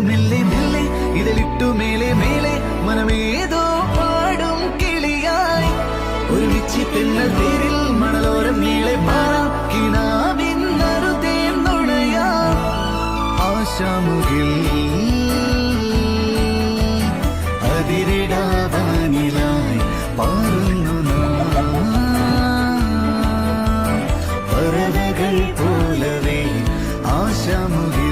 മെല്ലെ മെല്ലെ ഇതിലിട്ടു മേലെ മേലെ മനമേതോ പാടും കിളിയായി ഒരുമിച്ച് തെന്നൽ തേരിൽ മണലോരം നീളെ പാറാം കിനാവിന്നറുതേ നുണയാം ആശാമുകിൽ അതിരിടാവാനിലായി പാറുന്നു പറവകൾ പോലവേ ആശാമുകിൽ